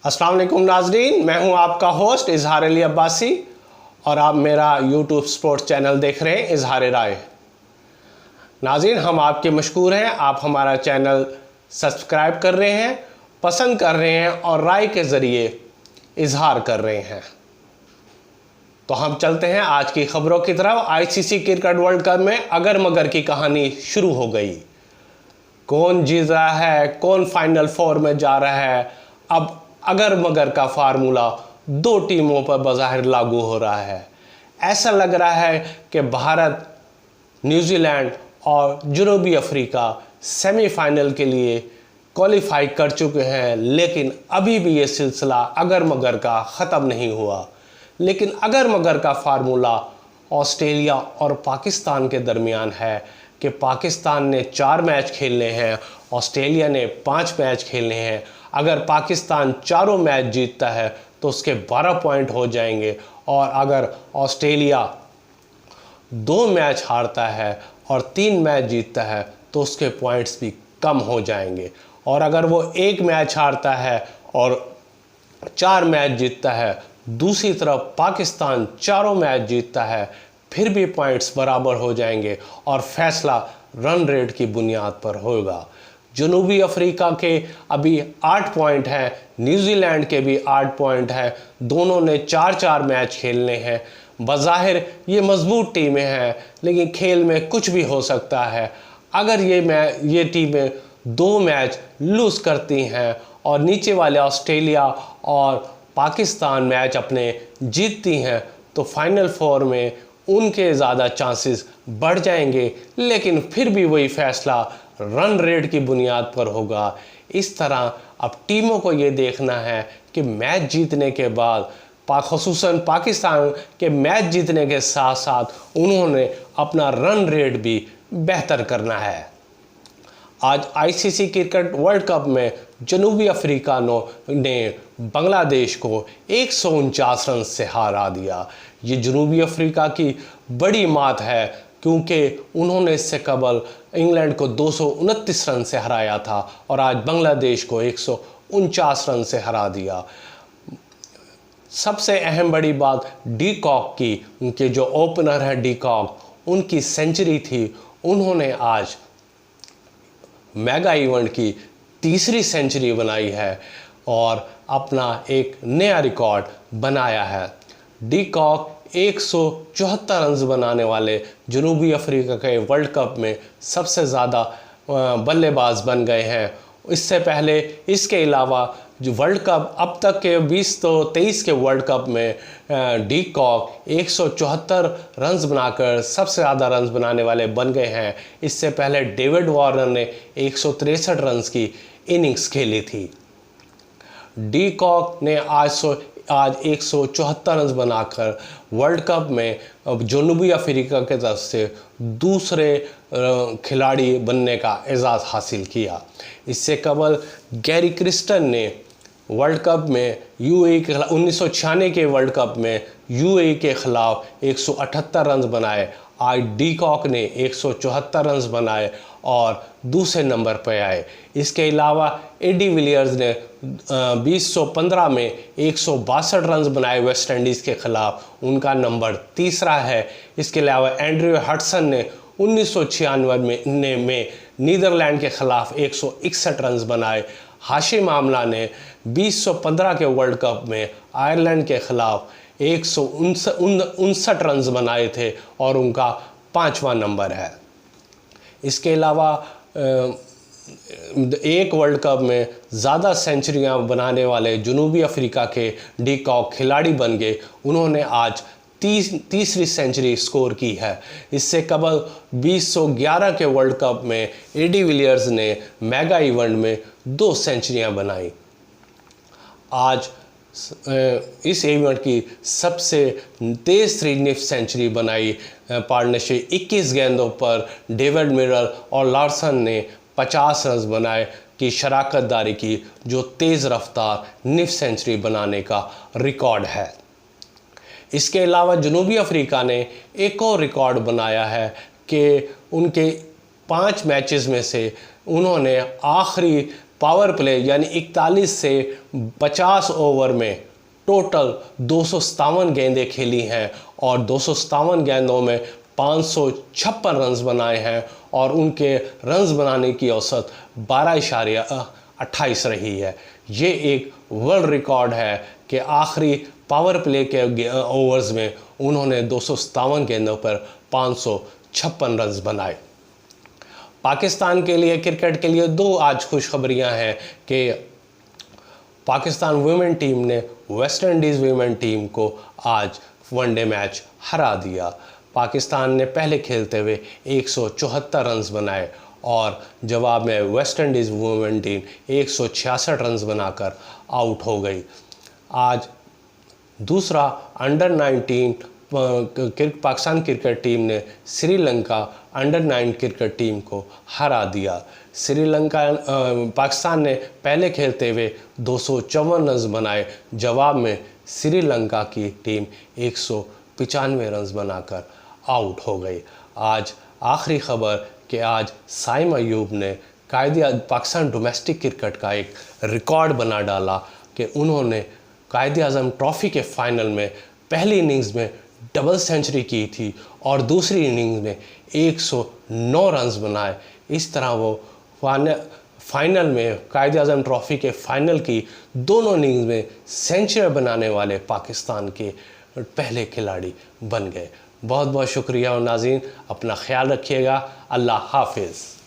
अस्सलाम वालेकुम नाज़रीन, मैं हूं आपका होस्ट इजहार अली अब्बासी और आप मेरा यूट्यूब स्पोर्ट्स चैनल देख रहे हैं इजहार राय। नाज़रीन, हम आपके मशकूर हैं, आप हमारा चैनल सब्सक्राइब कर रहे हैं, पसंद कर रहे हैं और राय के ज़रिए इजहार कर रहे हैं। तो हम चलते हैं आज की खबरों की तरफ। आईसीसी क्रिकेट वर्ल्ड कप में अगर मगर की कहानी शुरू हो गई। कौन जीत रहा है, कौन फाइनल फोर में जा रहा है। अब अगर मगर का फार्मूला दो टीमों पर बज़ाहिर लागू हो रहा है। ऐसा लग रहा है कि भारत, न्यूजीलैंड और जनूबी अफ्रीका सेमीफाइनल के लिए क्वालिफाई कर चुके हैं, लेकिन अभी भी ये सिलसिला अगर मगर का ख़त्म नहीं हुआ। लेकिन अगर मगर का फार्मूला ऑस्ट्रेलिया और पाकिस्तान के दरमियान है कि पाकिस्तान ने 4 मैच खेलने हैं, ऑस्ट्रेलिया ने 5 मैच खेलने हैं। अगर पाकिस्तान चारों मैच जीतता है तो उसके 12 पॉइंट हो जाएंगे, और अगर ऑस्ट्रेलिया 2 मैच हारता है और 3 मैच जीतता है तो उसके पॉइंट्स भी कम हो जाएंगे। और अगर वो 1 मैच हारता है और 4 मैच जीतता है, दूसरी तरफ पाकिस्तान चारों मैच जीतता है, फिर भी पॉइंट्स बराबर हो जाएंगे और फैसला रन रेट की बुनियाद पर होगा। जनूबी अफ्रीका के अभी 8 पॉइंट हैं, न्यूजीलैंड के भी 8 पॉइंट हैं। दोनों ने 4-4 मैच खेलने हैं। बज़ाहिर ये मजबूत टीमें हैं, लेकिन खेल में कुछ भी हो सकता है। अगर ये टीमें 2 मैच लूज़ करती हैं और नीचे वाले ऑस्ट्रेलिया और पाकिस्तान मैच अपने जीतती हैं तो फाइनल फोर में उनके ज़्यादा चांसेस बढ़ जाएंगे, लेकिन फिर भी वही फैसला रन रेट की बुनियाद पर होगा। इस तरह अब टीमों को ये देखना है कि मैच जीतने के बाद ख़ुसूसन पाकिस्तान के मैच जीतने के साथ साथ उन्होंने अपना रन रेट भी बेहतर करना है। आज आईसीसी क्रिकेट वर्ल्ड कप में जनूबी अफ्रीका ने बांग्लादेश को 149 रन से हरा दिया। ये जनूबी अफ्रीका की बड़ी मात है, क्योंकि उन्होंने इससे कबल इंग्लैंड को 229 रन से हराया था और आज बांग्लादेश को 149 रन से हरा दिया। सबसे अहम बड़ी बात डी कॉक की, उनके जो ओपनर है डी कॉक, उनकी सेंचुरी थी। उन्होंने आज मेगा इवेंट की तीसरी सेंचुरी बनाई है और अपना एक नया रिकॉर्ड बनाया है। डी कॉक 174 रन बनाने वाले जनूबी अफ्रीका के वर्ल्ड कप में सबसे ज़्यादा बल्लेबाज बन गए हैं। इससे पहले इसके अलावा जो वर्ल्ड कप अब तक के 20-23 के वर्ल्ड कप में डी कॉक 174 रन बनाकर सबसे ज़्यादा रन बनाने वाले बन गए हैं। इससे पहले डेविड वार्नर ने 163 रन की इनिंग्स खेली थी। डी कॉक ने आज 174 रन बनाकर वर्ल्ड कप में जनूबी अफ्रीका के तरफ से दूसरे खिलाड़ी बनने का एजाज़ हासिल किया। इससे कबल गैरी क्रिस्टन ने वर्ल्ड कप में यूएई के 1996 के वर्ल्ड कप में यूएई के ख़िलाफ़ 178 रन बनाए। आज डी कॉक ने 174 रन बनाए और दूसरे नंबर पर आए। इसके अलावा एडी विलियर्स ने 2015 में 162 रन बनाए वेस्ट इंडीज़ के ख़िलाफ़, उनका नंबर तीसरा है। इसके अलावा एंड्रयू हडसन ने 1996 में नीदरलैंड के ख़िलाफ़ 161 रन बनाए। हाशिम आमला ने 2015 के वर्ल्ड कप में आयरलैंड के ख़िलाफ़ 159 रन बनाए थे और उनका 5वां नंबर है। इसके अलावा एक वर्ल्ड कप में ज़्यादा सेंचुरियां बनाने वाले जनूबी अफ्रीका के डी कॉक खिलाड़ी बन गए। उन्होंने आज तीसरी सेंचुरी स्कोर की है। इससे कबल 2011 के वर्ल्ड कप में एडी विलियर्स ने मेगा इवेंट में 2 सेंचुरियां बनाई। आज इस इवेंट की सबसे तेज़ 3 सेंचुरी बनाई पार्टनरशिप 21 गेंदों पर डेविड मिलर और लार्सन ने 50 रन बनाए की शराकतदारी की, जो तेज़ रफ्तार निफ सेंचुरी बनाने का रिकॉर्ड है। इसके अलावा जनूबी अफ्रीका ने एक और रिकॉर्ड बनाया है कि उनके 5 मैचेस में से उन्होंने आखिरी पावर प्ले यानी 41 से 50 ओवर में टोटल 257 गेंदें खेली हैं और 257 गेंदों में 556 रन्स बनाए हैं और उनके रन्स बनाने की औसत 12.28 रही है। ये एक वर्ल्ड रिकॉर्ड है कि आखिरी पावर प्ले के ओवर्स में उन्होंने 257 गेंदों पर 556 रन्स बनाए। पाकिस्तान के लिए, क्रिकेट के लिए दो आज खुशखबरियां हैं कि पाकिस्तान वुमेन टीम ने वेस्ट इंडीज़ वुमेन टीम को आज वनडे मैच हरा दिया। पाकिस्तान ने पहले खेलते हुए 174 रन्स बनाए और जवाब में West Indies women team 166 runs बनाकर आउट हो गई। आज दूसरा अंडर 19 पाकिस्तान क्रिकेट टीम ने श्रीलंका अंडर 9 क्रिकेट टीम को हरा दिया। श्रीलंका पाकिस्तान ने पहले खेलते हुए 254 रन्स बनाए, जवाब में श्रीलंका की टीम 195 रन्स बनाकर आउट हो गई। आज आखिरी खबर कि आज साइम अयूब ने पाकिस्तान डोमेस्टिक क्रिकेट का एक रिकॉर्ड बना डाला कि उन्होंने कायद-ए-आज़म ट्रॉफ़ी के फाइनल में पहली इनिंग्स में डबल सेंचुरी की थी और दूसरी इनिंग्स में 109 रन्स बनाए। इस तरह वो फाइनल में कायद-ए-आज़म ट्रॉफ़ी के फाइनल की दोनों इनिंग्स में सेंचुरी बनाने वाले पाकिस्तान के पहले खिलाड़ी बन गए। बहुत बहुत शुक्रिया और नाज़रीन, अपना ख्याल रखिएगा। अल्लाह हाफिज़।